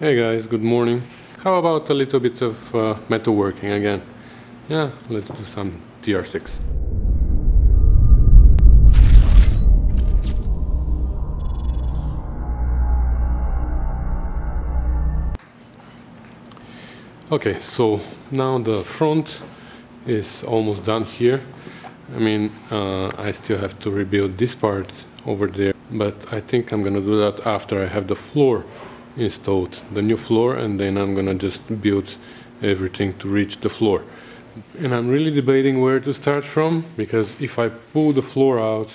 Hey guys, good morning. How about a little bit of metalworking again? Yeah, let's do some TR6. Okay, so now the front is almost done here. I mean, I still have to rebuild this part over there, but I think I'm gonna do that after I have the floor installed, the new floor, and then I'm gonna just build everything to reach the floor. And I'm really debating where to start from, because if I pull the floor out,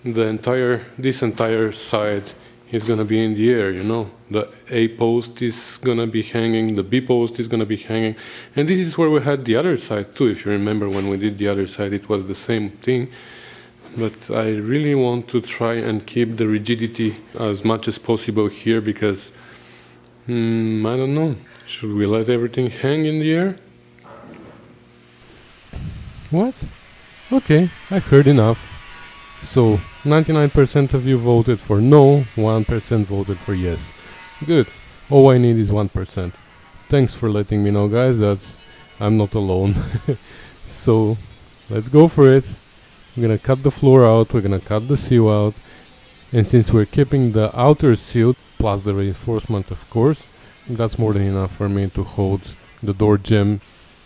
this entire side is gonna be in the air, you know. The A post is gonna be hanging, the B post is gonna be hanging, and this is where we had the other side too. If you remember, when we did the other side, it was the same thing. But I really want to try and keep the rigidity as much as possible here, because I don't know, should we let everything hang in the air? What? Okay, I've heard enough. So 99% of you voted for no, 1% voted for yes. Good. All I need is 1%. Thanks for letting me know, guys, that I'm not alone. So let's go for it. We're gonna cut the floor out, we're gonna cut the sill out, and since we're keeping the outer sill plus the reinforcement, of course, that's more than enough for me to hold the door jamb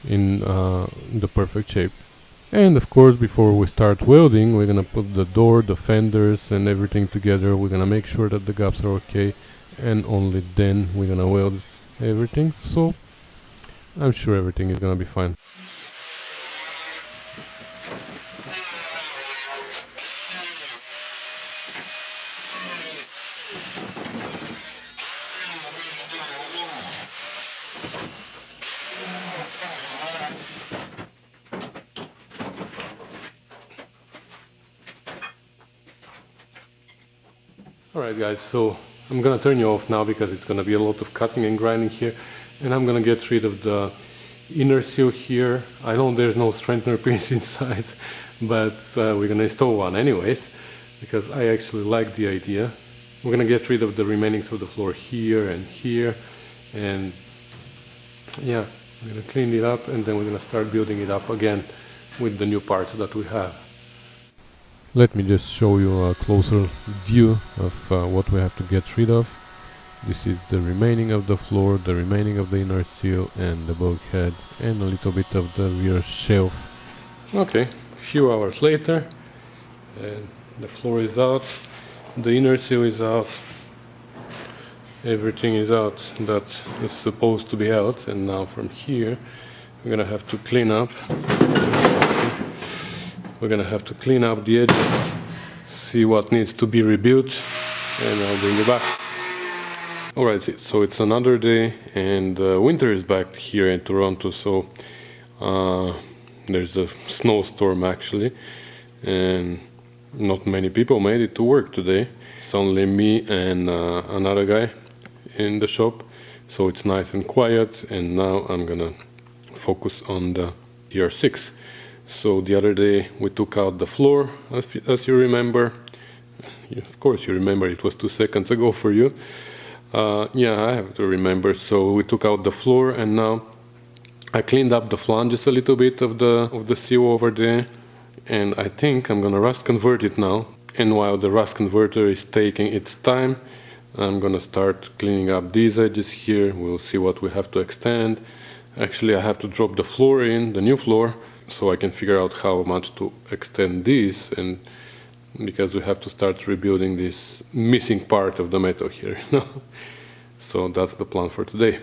in the perfect shape. And of course, before we start welding, we're gonna put the door, the fenders and everything together. We're gonna make sure that the gaps are okay, and only then we're gonna weld everything. So I'm sure everything is gonna be fine. Alright guys, so I'm gonna turn you off now because it's gonna be a lot of cutting and grinding here, and I'm gonna get rid of the inner sill here. I know there's no strengthener piece inside, but we're gonna install one anyways, because I actually like the idea. We're gonna get rid of the remainings of the floor here, and yeah, we're gonna clean it up, and then we're gonna start building it up again with the new parts that we have. Let me just show you a closer view of what we have to get rid of. This is the remaining of the floor, the remaining of the inner sill and the bulkhead, and a little bit of the rear shelf. Okay, a few hours later, and the floor is out, the inner sill is out, everything is out that is supposed to be out, and now from here we're gonna have to clean up. We're gonna have to clean up the edges, see what needs to be rebuilt, and I'll bring you back. Alright, so it's another day, and winter is back here in Toronto, so there's a snowstorm actually, and not many people made it to work today. It's only me and another guy in the shop, so it's nice and quiet, and now I'm gonna focus on the TR6. So the other day we took out the floor, as you remember. Of course you remember, it was 2 seconds ago for you. Yeah, I have to remember. So we took out the floor, and now I cleaned up the flanges a little bit of the sill over there, and I think I'm gonna rust convert it now. And while the rust converter is taking its time, I'm gonna start cleaning up these edges here. We'll see what we have to extend. Actually, I have to drop the floor in, the new floor, so I can figure out how much to extend this, and because we have to start rebuilding this missing part of the metal here, you know? So that's the plan for today.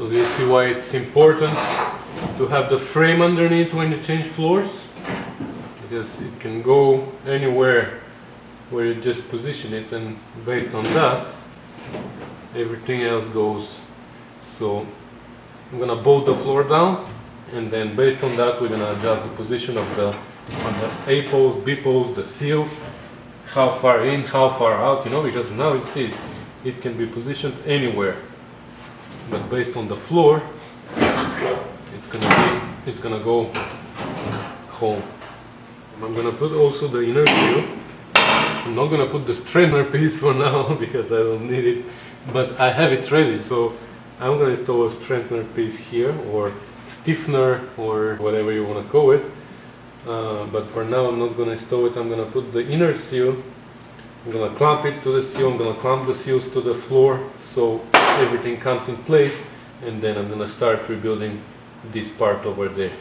So do you see why it's important to have the frame underneath when you change floors? because it can go anywhere where you just position it, and based on that everything else goes. So I'm gonna bolt the floor down, and then based on that we're gonna adjust the position of the A post, B post, the sill, how far in, how far out, you know, because now you see it can be positioned anywhere, but based on the floor it's gonna go home. I'm gonna put also the inner sill. I'm not gonna put the strengthener piece for now because I don't need it, but I have it ready, so I'm gonna install a strengthener piece here, or stiffener, or whatever you want to call it. But for now I'm not gonna install it. I'm gonna put the inner sill. I'm gonna clamp it to the sill. I'm gonna clamp the sills to the floor so everything comes in place, and then I'm gonna start rebuilding this part over there.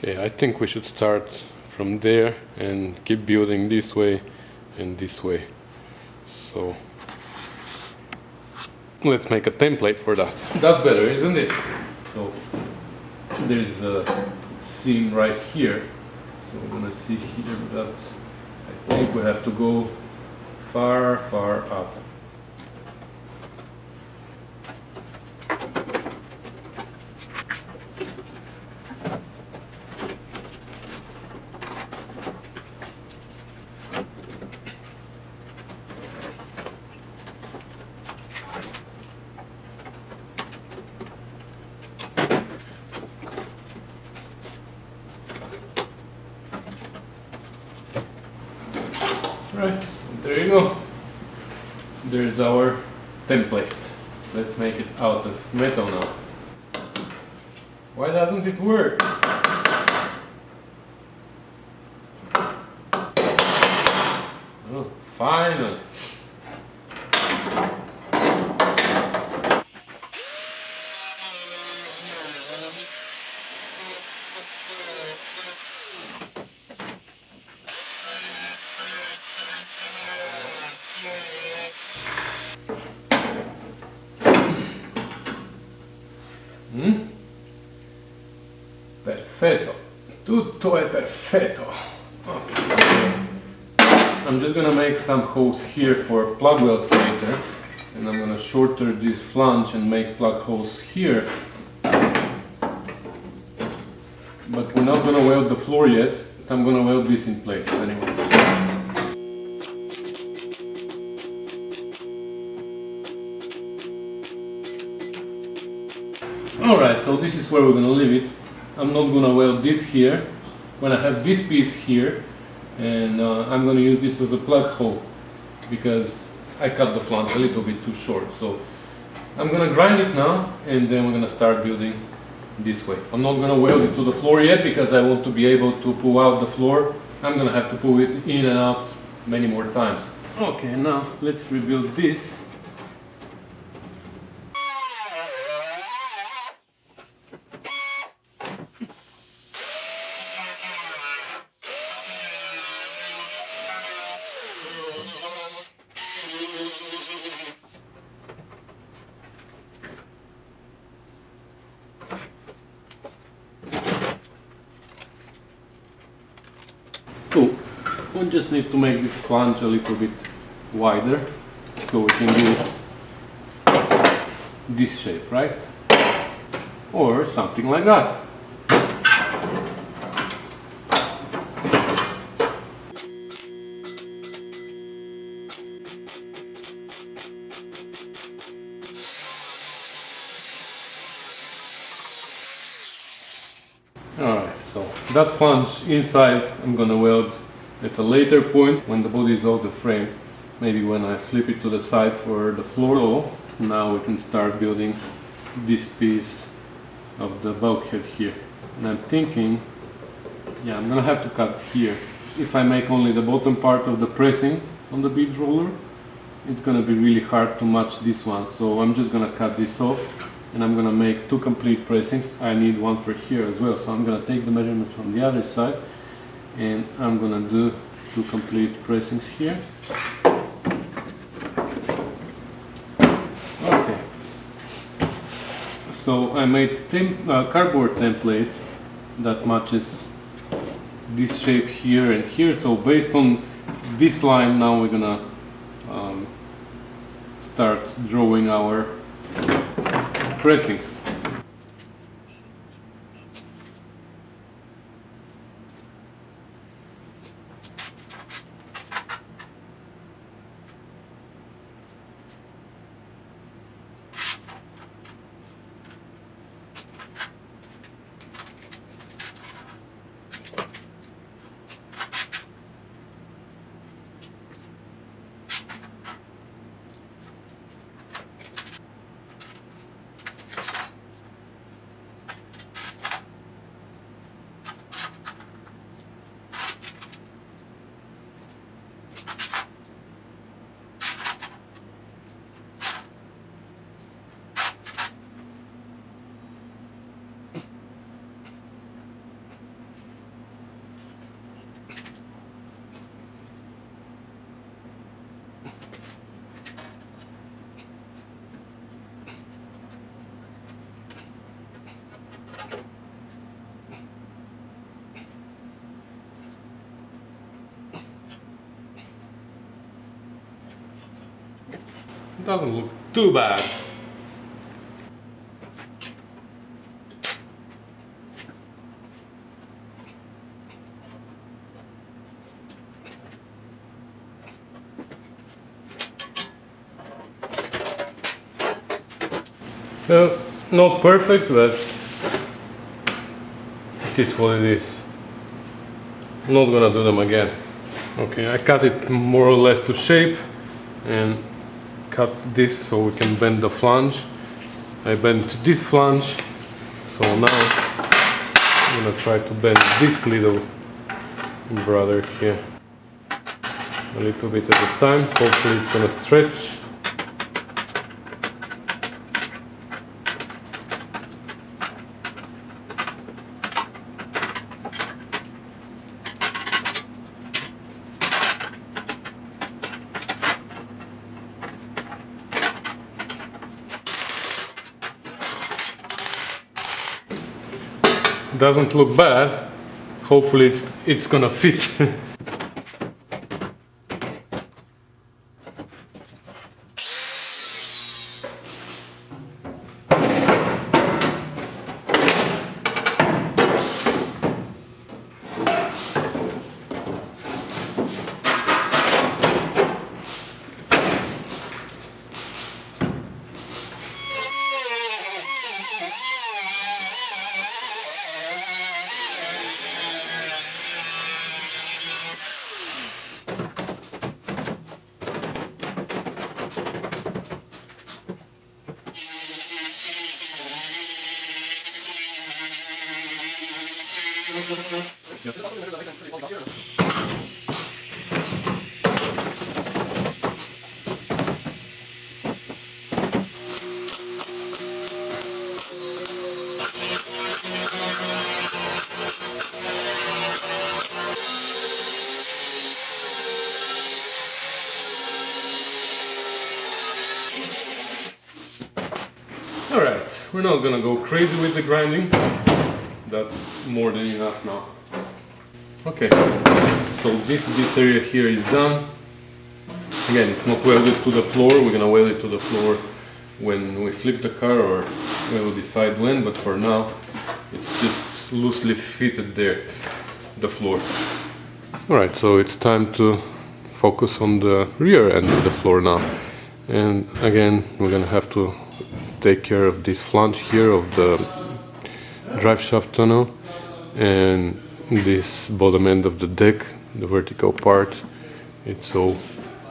Okay, I think we should start from there and keep building this way and this way. So let's make a template for that. That's better, isn't it? So there's a seam right here. So we're gonna see here that I think we have to go far, far up. Right, there you go. There's our template. Let's make it out of metal now. Why doesn't it work? Oh, finally. Perfetto, tutto è perfetto. Okay. I'm just gonna make some holes here for plug welds later, and I'm gonna shorter this flange and make plug holes here. But we're not gonna weld the floor yet. I'm gonna weld this in place anyways. Alright, so this is where we're gonna leave it. I'm not gonna weld this here. I'm gonna have this piece here, and I'm gonna use this as a plug hole because I cut the flange a little bit too short. So I'm gonna grind it now, and then we're gonna start building this way. I'm not gonna weld it to the floor yet because I want to be able to pull out the floor. I'm gonna have to pull it in and out many more times. Okay, now let's rebuild this. Cool. We just need to make this flange a little bit wider so we can do this shape, right? Or something like that. Alright, so that flange inside I'm gonna weld at a later point when the body is off the frame, maybe when I flip it to the side for the floor. So now we can start building this piece of the bulkhead here. And I'm thinking, yeah, I'm gonna have to cut here. If I make only the bottom part of the pressing on the bead roller, it's gonna be really hard to match this one. So I'm just gonna cut this off, and I'm gonna make two complete pressings. I need one for here as well, so I'm gonna take the measurements from the other side, and I'm gonna do two complete pressings here. Okay. So I made cardboard template that matches this shape here and here. So based on this line, now we're gonna start drawing our pressings. It doesn't look too bad. Not perfect, but it is what it is. I'm not gonna do them again. Okay, I cut it more or less to shape and cut this so we can bend the flange. I bent this flange, so now I'm gonna try to bend this little brother here a little bit at a time. Hopefully it's gonna stretch. Doesn't look bad. Hopefully it's gonna fit. Alright, we're not gonna go crazy with the grinding. That's more than enough now. Okay, so this area here is done. Again, it's not welded to the floor. We're gonna weld it to the floor when we flip the car, or we'll decide when, but for now it's just loosely fitted there, the floor. Alright, so it's time to focus on the rear end of the floor now. And again, we're gonna have to take care of this flange here of the drive shaft tunnel, and this bottom end of the deck, the vertical part, it's all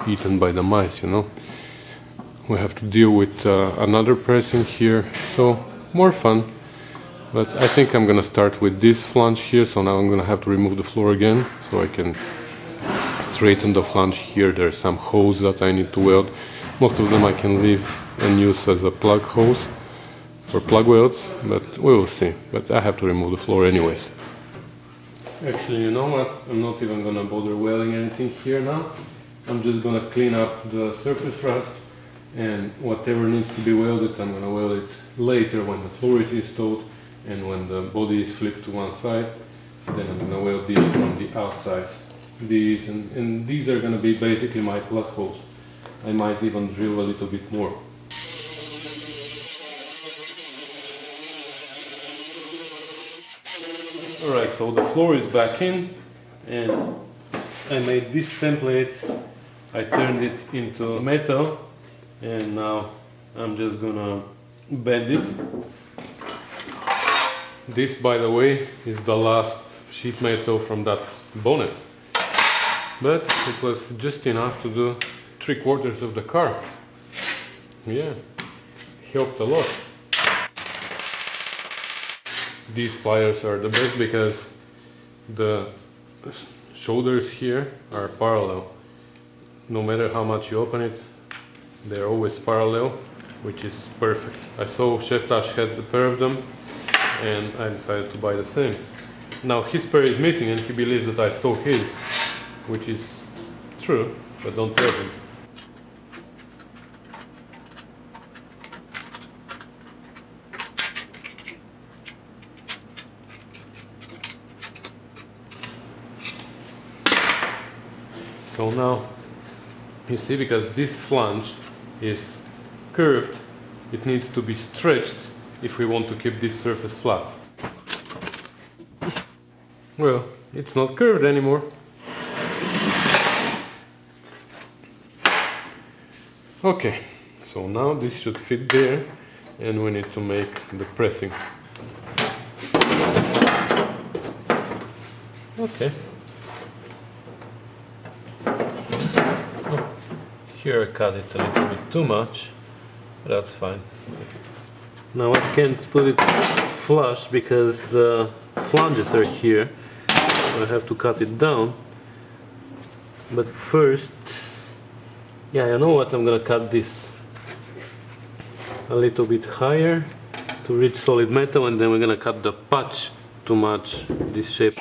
eaten by the mice, you know. We have to deal with another pressing here, so more fun. But I think I'm gonna start with this flange here, so now I'm gonna have to remove the floor again so I can straighten the flange here. There's some holes that I need to weld. Most of them I can leave and use as a plug hose for plug welds, but we will see. But I have to remove the floor anyways. Actually, you know what? I'm not even gonna bother welding anything here now. I'm just gonna clean up the surface rust, and whatever needs to be welded, I'm gonna weld it later when the floor is installed and when the body is flipped to one side. Then I'm gonna weld these from the outside. These and these are gonna be basically my plug holes. I might even drill a little bit more. Alright, so the floor is back in, and I made this template. I turned it into metal, and now I'm just gonna bend it. This, by the way, is the last sheet metal from that bonnet, but it was just enough to do 3/4 of the car. Yeah, helped a lot. These pliers are the best because the shoulders here are parallel. No matter how much you open it, they're always parallel, which is perfect. I saw Chef Tash had a pair of them, and I decided to buy the same. Now his pair is missing and he believes that I stole his, which is true, but don't tell him. So now, you see, because this flange is curved, it needs to be stretched if we want to keep this surface flat. Well, it's not curved anymore. Okay, so now this should fit there, and we need to make the pressing. Okay. Here I cut it a little bit too much, but that's fine. Now I can't put it flush because the flanges are here, so I have to cut it down. But first, yeah, you know what, I'm gonna cut this a little bit higher to reach solid metal, and then we're gonna cut the patch to match this shape.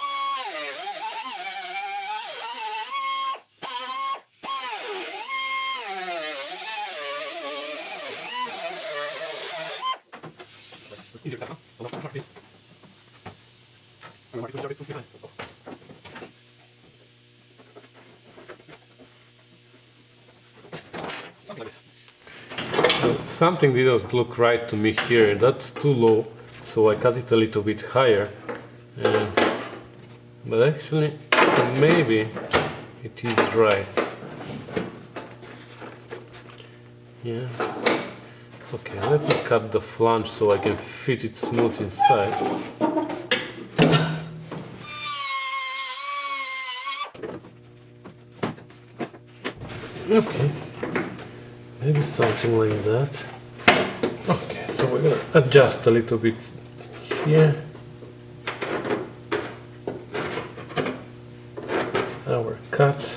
Something didn't look right to me here. That's too low, so I cut it a little bit higher. But actually, maybe it is right. Yeah. Okay, let me cut the flange so I can fit it smooth inside. Okay, maybe something like that. Okay, so we're gonna adjust a little bit here. Our cut.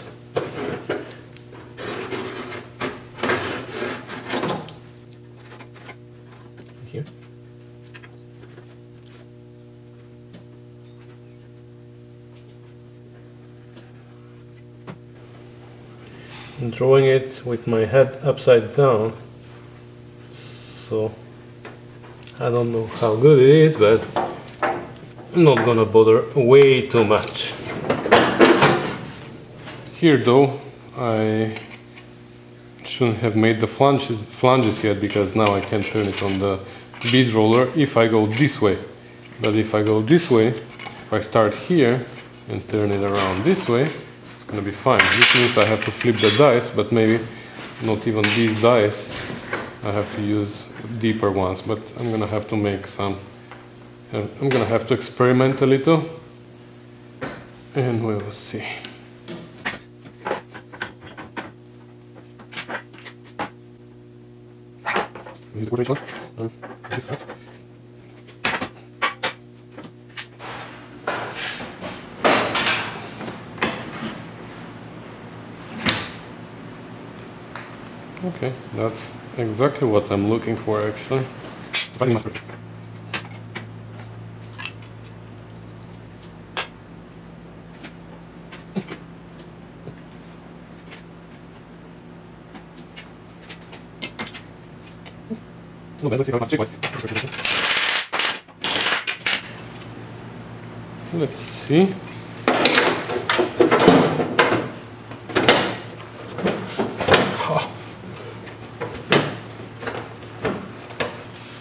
Here. I'm drawing it with my head upside down, so I don't know how good it is, but I'm not gonna bother way too much. Here though, I shouldn't have made the flanges yet, because now I can turn it on the bead roller if I go this way. But if I go this way, if I start here and turn it around this way, it's gonna be fine. This means I have to flip the dice, but maybe not even these dice. I have to use deeper ones, but I'm gonna have to make some. I'm gonna have to experiment a little, and we will see. Okay, that's exactly what I'm looking for actually. Let's see.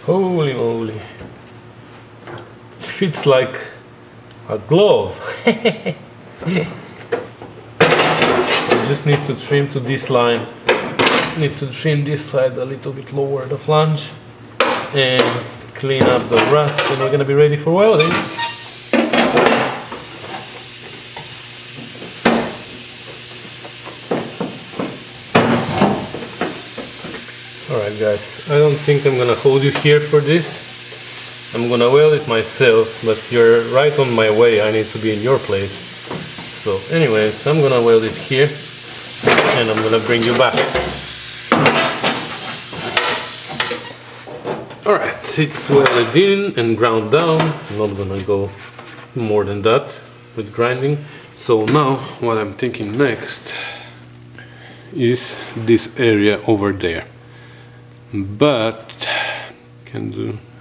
Holy moly. It fits like a glove. You just need to trim to this line. Need to trim this side a little bit lower the flange and clean up the rust, and we're gonna be ready for welding. Alright guys, I don't think I'm gonna hold you here for this. I'm gonna weld it myself, but you're right on my way. I need to be in your place. So anyways, I'm gonna weld it here and I'm gonna bring you back. Alright, it's welded in and ground down. I'm not gonna go more than that with grinding. So now what I'm thinking next is this area over there. But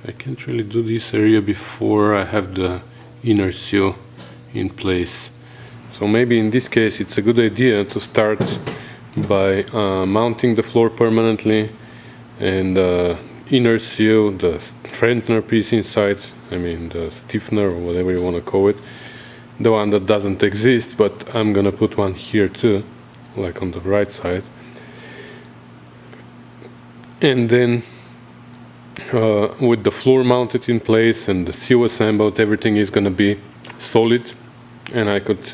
I can't really do this area before I have the inner sill in place. So maybe in this case it's a good idea to start by mounting the floor permanently, and inner sill, the strengthener piece inside, I mean the stiffener or whatever you want to call it, the one that doesn't exist, but I'm gonna put one here too, like on the right side. And then with the floor mounted in place and the sill assembled, everything is going to be solid, and I could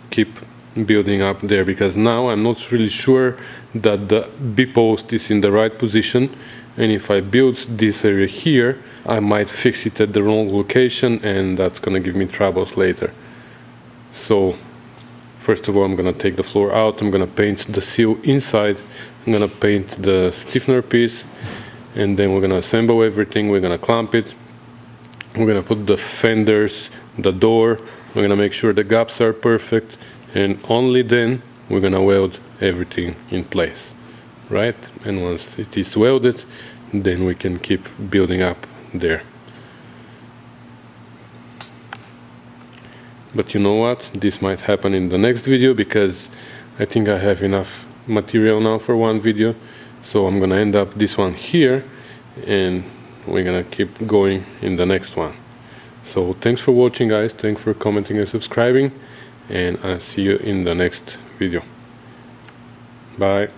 keep building up there, because now I'm not really sure that the B-post is in the right position, and if I build this area here I might fix it at the wrong location, and that's going to give me troubles later. So first of all, I'm going to take the floor out, I'm going to paint the sill inside, I'm going to paint the stiffener piece, and then we're going to assemble everything, we're going to clamp it, we're going to put the fenders, the door, we're going to make sure the gaps are perfect, and only then we're going to weld everything in place, right? And once it is welded, then we can keep building up there. But you know what? This might happen in the next video, because I think I have enough material now for one video. So I'm gonna end up this one here, and we're gonna keep going in the next one. So thanks for watching guys, thanks for commenting and subscribing, and I'll see you in the next video. Bye.